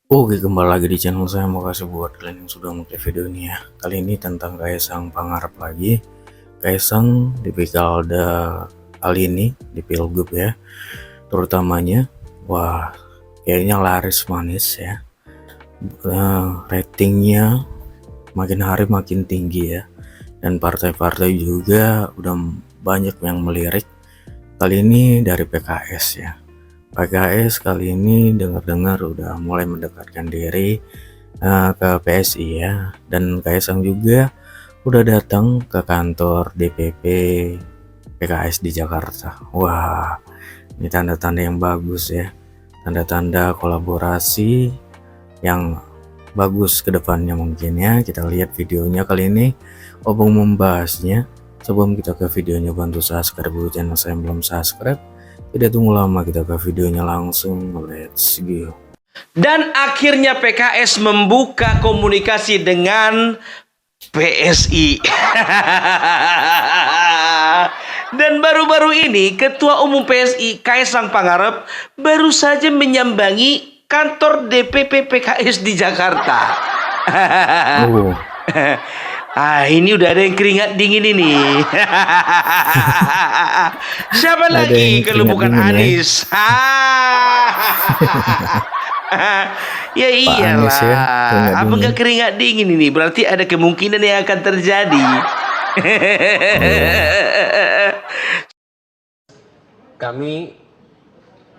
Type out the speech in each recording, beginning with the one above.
Oke, kembali lagi di channel saya. Makasih buat kalian yang sudah mengklik video ini ya. Kali ini tentang Kaisang Pangarep lagi. Kaisang di Pilkada kali ini di Pilgub ya, terutamanya. Wah, kayaknya laris manis ya. Ratingnya makin hari makin tinggi ya. Dan partai-partai juga udah banyak yang melirik. Kali ini dari PKS ya. PKS kali ini dengar-dengar udah mulai mendekatkan diri ke PSI ya, dan Kaisang juga udah datang ke kantor DPP PKS di Jakarta. Wah, ini tanda-tanda yang bagus ya, tanda-tanda kolaborasi yang bagus ke depannya mungkin ya. Kita lihat videonya kali ini. Obong membahasnya. Sebelum kita ke videonya, bantu subscribe dulu channel saya yang belum subscribe. Tidak tunggu lama, kita ke videonya langsung. Let's go. Dan akhirnya PKS membuka komunikasi dengan PSI. Dan baru-baru ini Ketua Umum PSI Kaisang Pangarep baru saja menyambangi kantor DPP PKS di Jakarta. Oh. Ini udah ada yang keringat dingin ini. Siapa Ada lagi yang kalau keringat bukan dingin ya. Anies? Ya Pak Anies ya, iyalah. keringat Apa dingin. nggak keringat dingin ini? Berarti ada kemungkinan yang akan terjadi. Kami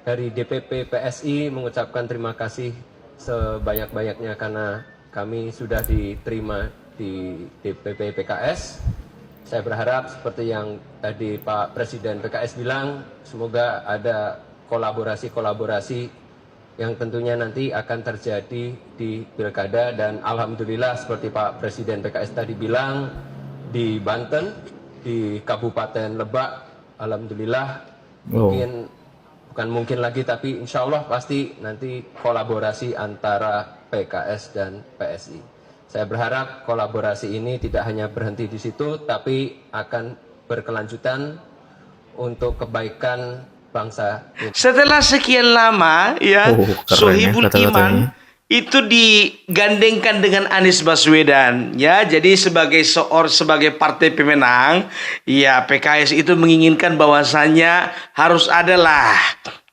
dari DPP PSI mengucapkan terima kasih sebanyak-banyaknya karena kami sudah diterima di DPP PKS. Saya berharap seperti yang tadi Pak Presiden PKS bilang, semoga ada kolaborasi-kolaborasi yang tentunya nanti akan terjadi di pilkada, dan alhamdulillah seperti Pak Presiden PKS tadi bilang, di Banten, di Kabupaten Lebak, alhamdulillah bukan mungkin lagi, tapi insya Allah pasti nanti kolaborasi antara PKS dan PSI. Saya berharap kolaborasi ini tidak hanya berhenti di situ, tapi akan berkelanjutan untuk kebaikan bangsa ini. Setelah sekian lama ya, Keren ya Sohibul kata-katanya. Iman itu digandengkan dengan Anies Baswedan ya. Jadi sebagai partai pemenang ya, PKS itu menginginkan bahwasannya harus adalah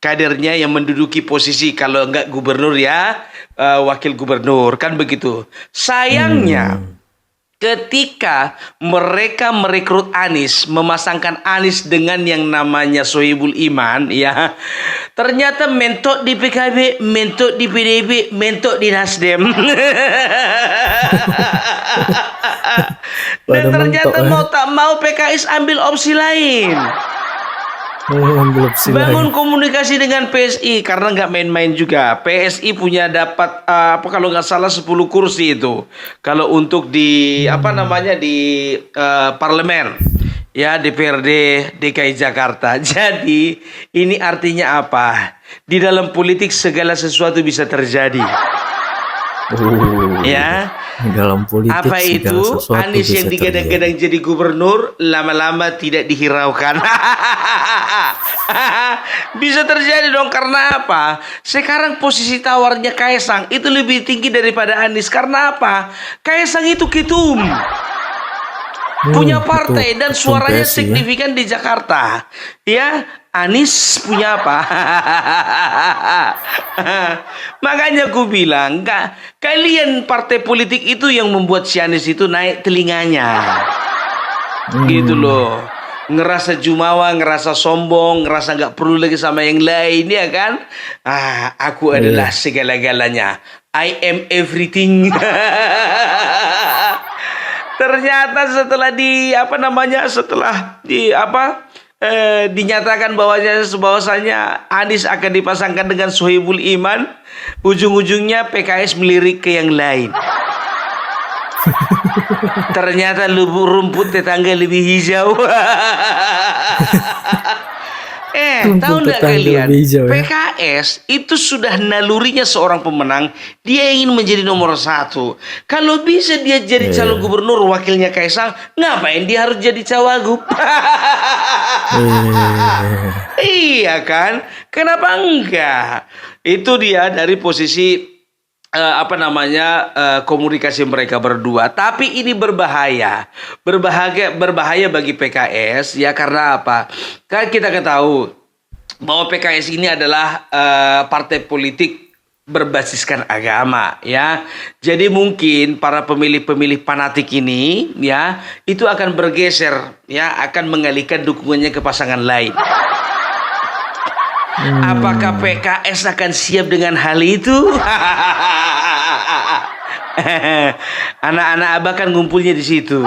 kadernya yang menduduki posisi, kalau enggak gubernur ya, wakil gubernur, kan begitu. Sayangnya ketika mereka merekrut Anies, memasangkan Anies dengan yang namanya Sohibul Iman ya, ternyata mentok di PKB, mentok di PDIP, mentok di Nasdem. Dan Pada ternyata mentok ya. mau tak mau PKS ambil opsi lain. Ambil opsi Bangun lain. komunikasi dengan PSI, karena nggak main-main juga. PSI punya dapat apa kalau nggak salah 10 kursi itu. Kalau untuk di di parlemen ya, DPRD DKI Jakarta. Jadi ini artinya apa? Di dalam politik segala sesuatu bisa terjadi. Ya. Dalam politik Apa segala itu? sesuatu Anies yang bisa digadang-gadang jadi gubernur, lama-lama tidak dihiraukan. Bisa terjadi dong, karena apa? Sekarang posisi tawarnya Kaisang itu lebih tinggi daripada Anies. Karena apa? Kaisang itu ketum, punya partai, dan ketum suaranya PSI ya. signifikan di Jakarta. Ya, Anies punya apa? Makanya aku bilang, kalian partai politik itu yang membuat si Anies itu naik telinganya. Gitu loh. Ngerasa jumawa, ngerasa sombong, ngerasa nggak perlu lagi sama yang lain ya kan? Aku adalah segala-galanya. I am everything. Ternyata setelah dinyatakan bahwasanya Anies akan dipasangkan dengan Sohibul Iman, ujung-ujungnya PKS melirik ke yang lain. Ternyata rumput tetangga lebih hijau. Tahu nggak kalian? Ya? PKS itu sudah nalurinya seorang pemenang. Dia ingin menjadi nomor 1. Kalau bisa dia jadi calon gubernur, wakilnya Kaisang, ngapain dia harus jadi cawagup? Iya kan? Kenapa enggak? Itu dia dari posisi komunikasi mereka berdua. Tapi ini berbahaya bagi PKS ya, karena apa? Kan kita tahu bahwa PKS ini adalah partai politik berbasiskan agama ya. Jadi mungkin para pemilih-pemilih fanatik ini ya itu akan bergeser ya, akan mengalihkan dukungannya ke pasangan lain. Apakah PKS akan siap dengan hal itu? Anak-anak Abah kan ngumpulnya di situ.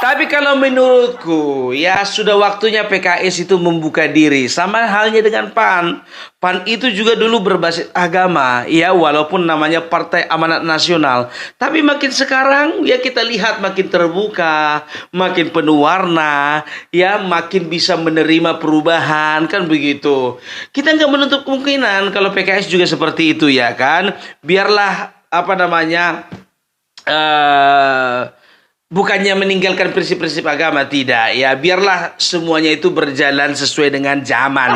Tapi kalau menurutku ya sudah waktunya PKS itu membuka diri, sama halnya dengan PAN. PAN itu juga dulu berbasis agama ya, walaupun namanya Partai Amanat Nasional. Tapi makin sekarang ya kita lihat makin terbuka, makin penuh warna, ya makin bisa menerima perubahan, kan begitu. Kita nggak menutup kemungkinan kalau PKS juga seperti itu ya kan. Biarlah bukannya meninggalkan prinsip-prinsip agama, tidak ya, biarlah semuanya itu berjalan sesuai dengan zaman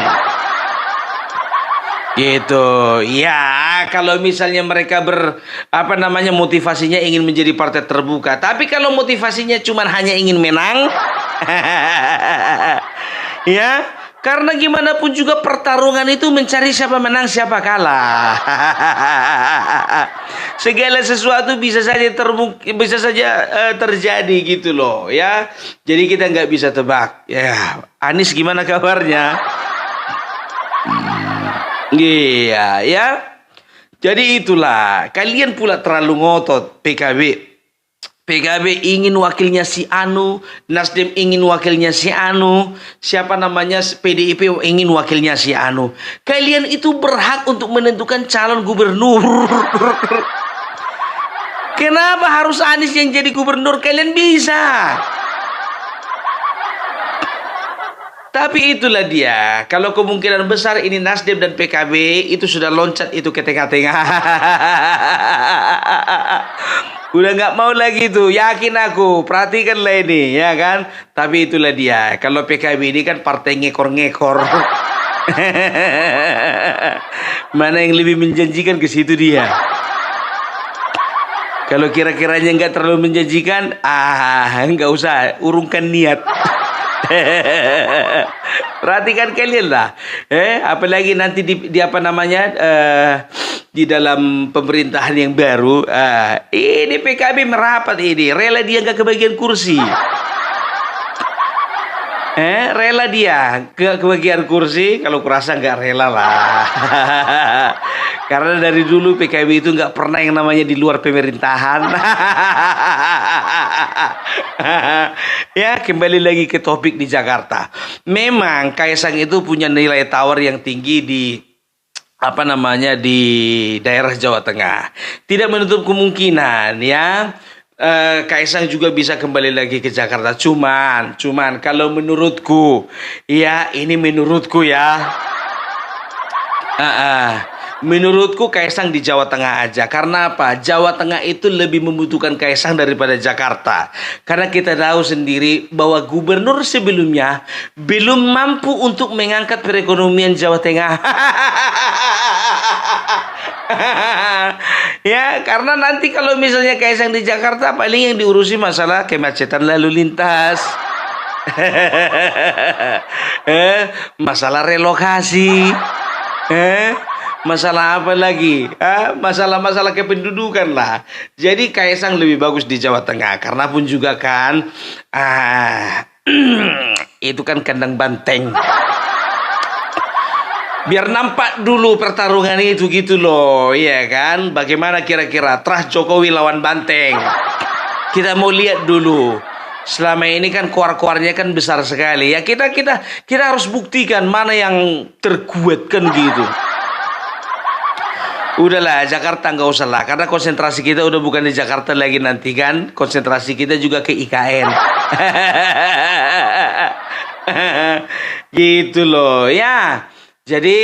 gitu ya. Kalau misalnya mereka motivasinya ingin menjadi partai terbuka, tapi kalau motivasinya cuma hanya ingin menang ya, karena gimana pun juga pertarungan itu mencari siapa menang siapa kalah. Segala sesuatu bisa saja terjadi gitu loh ya. Jadi kita nggak bisa tebak ya. Anies gimana kabarnya? Iya ya. Jadi itulah, kalian pula terlalu ngotot. PKB ingin wakilnya si Anu, Nasdem ingin wakilnya si Anu, PDIP ingin wakilnya si Anu. Kalian itu berhak untuk menentukan calon gubernur. Kenapa harus Anies yang jadi gubernur? Kalian bisa. Tapi itulah dia, kalau kemungkinan besar ini Nasdem dan PKB itu sudah loncat itu ke tengah-tengah. Udah nggak mau lagi tuh, yakin aku, perhatikanlah ini ya kan. Tapi itulah dia, kalau PKB ini kan partai ngekor-ngekor. Mana yang lebih menjanjikan ke situ dia. Kalau kira-kiranya nggak terlalu menjanjikan, nggak usah urungkan niat. Perhatikan kalian lah, apalagi nanti di dalam pemerintahan yang baru, ini PKB merapat ini, rela dia nggak kebagian kursi. Rela dia kebagian kursi, kalau kurasa nggak rela lah. Karena dari dulu PKB itu nggak pernah yang namanya di luar pemerintahan. Ya, kembali lagi ke topik di Jakarta. Memang Kaisang itu punya nilai tawar yang tinggi di daerah Jawa Tengah. Tidak menutup kemungkinan ya. Kaisang juga bisa kembali lagi ke Jakarta. Cuman kalau menurutku ya, ini menurutku ya. Menurutku Kaisang di Jawa Tengah aja. Karena apa? Jawa Tengah itu lebih membutuhkan Kaisang daripada Jakarta. Karena kita tahu sendiri bahwa gubernur sebelumnya belum mampu untuk mengangkat perekonomian Jawa Tengah. Ya, karena nanti kalau misalnya Kaisang di Jakarta, paling yang diurusi masalah kemacetan lalu lintas. Masalah relokasi. Masalah apa lagi? Masalah-masalah kependudukan lah. Jadi Kaisang lebih bagus di Jawa Tengah. Karena pun juga kan, itu kan kandang banteng. Biar nampak dulu pertarungan itu gitu loh, iya kan? Bagaimana kira-kira Trah Jokowi lawan Banteng? Kita mau lihat dulu. Selama ini kan koar-koarnya kan besar sekali. Ya kita harus buktikan mana yang terkuat kan gitu. Udahlah, Jakarta nggak usah lah, karena konsentrasi kita udah bukan di Jakarta lagi nanti kan, konsentrasi kita juga ke IKN. Gitu loh ya. Jadi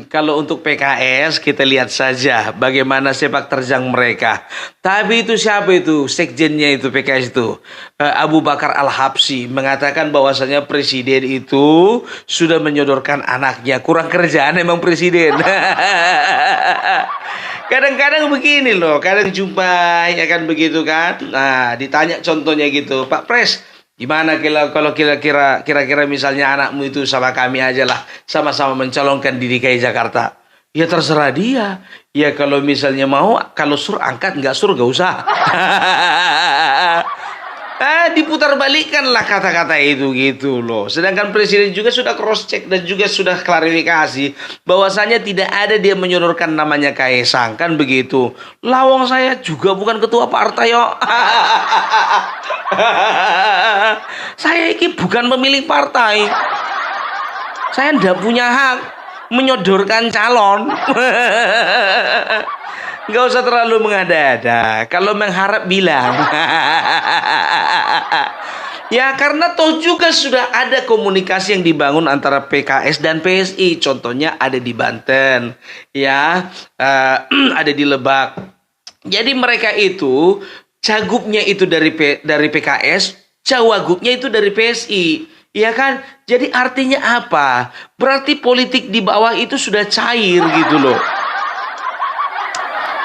kalau untuk PKS kita lihat saja bagaimana sepak terjang mereka. Tapi itu siapa itu sekjennya itu PKS itu? Abu Bakar Al-Habsyi mengatakan bahwasanya presiden itu sudah menyodorkan anaknya. Kurang kerjaan emang presiden. Kadang-kadang begini loh, kadang jumpa ya kan begitu kan. Nah, ditanya contohnya gitu, Pak Pres, gimana kalau kira-kira misalnya anakmu itu sama kami aja lah, sama-sama mencalonkan di DKI Jakarta. Ya terserah dia. Ya kalau misalnya mau, kalau sur angkat, nggak sur gak usah. Diputar balikkan lah kata-kata itu gitu loh. Sedangkan presiden juga sudah cross check dan juga sudah klarifikasi bahwasanya tidak ada dia menyodorkan namanya Kaisang kan begitu. Lawang saya juga bukan ketua partai yo. Saya ini bukan pemilik partai. Saya tidak punya hak menyodorkan calon. Nggak usah terlalu mengada-ada. Kalau mengharap bilang. Ya karena toh juga sudah ada komunikasi yang dibangun antara PKS dan PSI. Contohnya ada di Banten, ya, ada di Lebak. Jadi mereka itu cagupnya itu dari PKS, cawagupnya itu dari PSI. Iya kan? Jadi artinya apa? Berarti politik di bawah itu sudah cair gitu loh.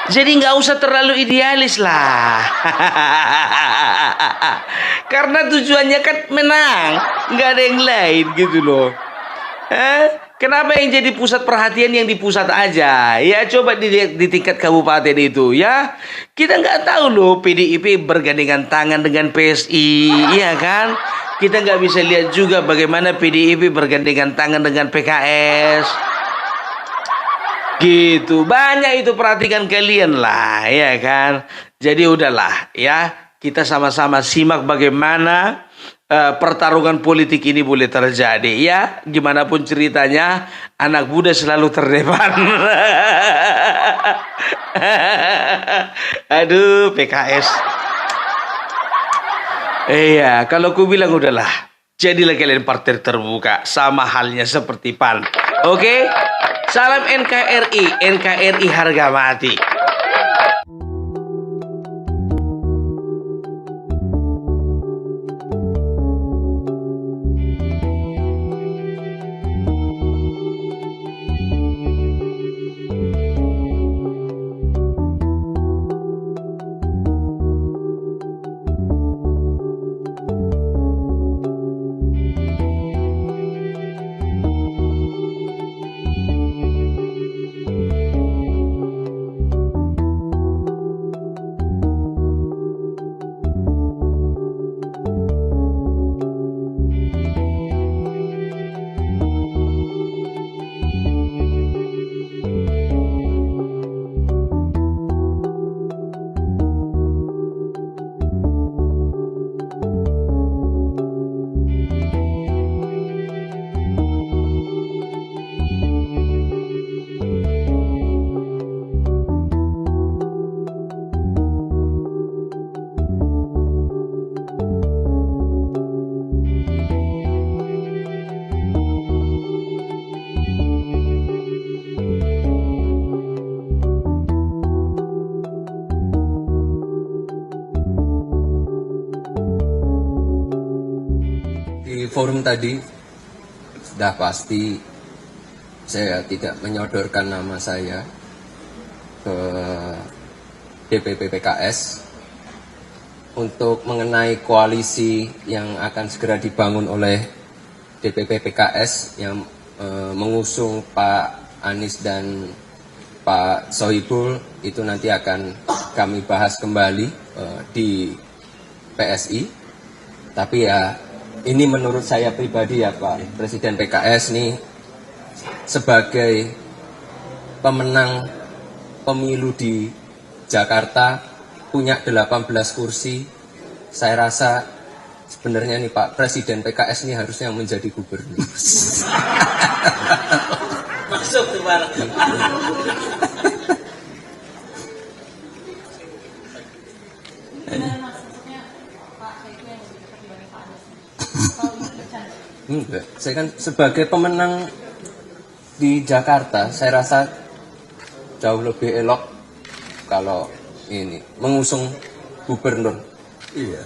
Jadi nggak usah terlalu idealis lah. Karena tujuannya kan menang. Nggak ada yang lain gitu loh. Kenapa yang jadi pusat perhatian yang di pusat aja? Ya coba di tingkat kabupaten itu ya. Kita nggak tahu loh PDIP bergandengan tangan dengan PSI. Iya kan? Kita nggak bisa lihat juga bagaimana PDIP bergandengan tangan dengan PKS. Gitu, banyak itu perhatikan kalian lah, ya kan. Jadi udahlah, ya kita sama-sama simak bagaimana pertarungan politik ini boleh terjadi, ya. Gimana pun ceritanya, anak muda selalu terdepan. Aduh, PKS. Iya, kalau ku bilang udahlah, jadilah kalian partai terbuka, sama halnya seperti PAN. Oke? Salam NKRI, NKRI harga mati. Forum tadi sudah pasti saya tidak menyodorkan nama saya ke DPP PKS untuk mengenai koalisi yang akan segera dibangun oleh DPP PKS yang mengusung Pak Anies dan Pak Sohibul. Itu nanti akan kami bahas kembali di PSI. Tapi ya ini menurut saya pribadi ya Pak Presiden PKS nih sebagai pemenang pemilu di Jakarta punya 18 kursi. Saya rasa sebenarnya nih Pak Presiden PKS ini harusnya menjadi gubernur. Masuk tuh Pak. Enggak, saya kan sebagai pemenang di Jakarta saya rasa jauh lebih elok kalau ini mengusung gubernur. Iya.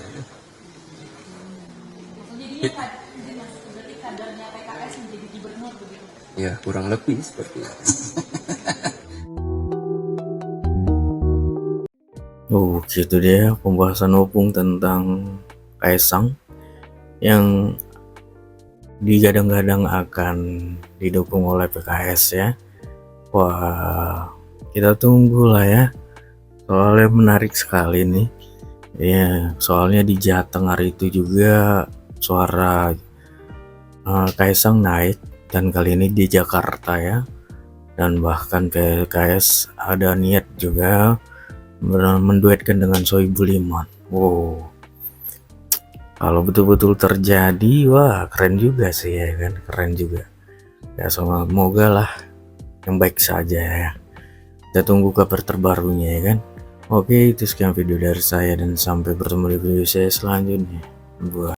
Berarti kadernya PKS menjadi gubernur begitu. Ya kurang lebih seperti itu. Gitu deh pembahasan opung tentang Kaisang yang digadang-gadang akan didukung oleh PKS ya. Wah, kita tunggu lah ya. Soalnya menarik sekali nih. Ya, soalnya di Jateng hari itu juga suara Kaisang naik, dan kali ini di Jakarta ya. Dan bahkan PKS ada niat juga menduetkan dengan Sohibul Iman. Wow, kalau betul-betul terjadi, wah keren juga sih ya kan, keren juga ya. Semoga lah yang baik saja ya. Kita tunggu kabar terbarunya ya kan. Oke, itu sekian video dari saya dan sampai bertemu di video saya selanjutnya. Buat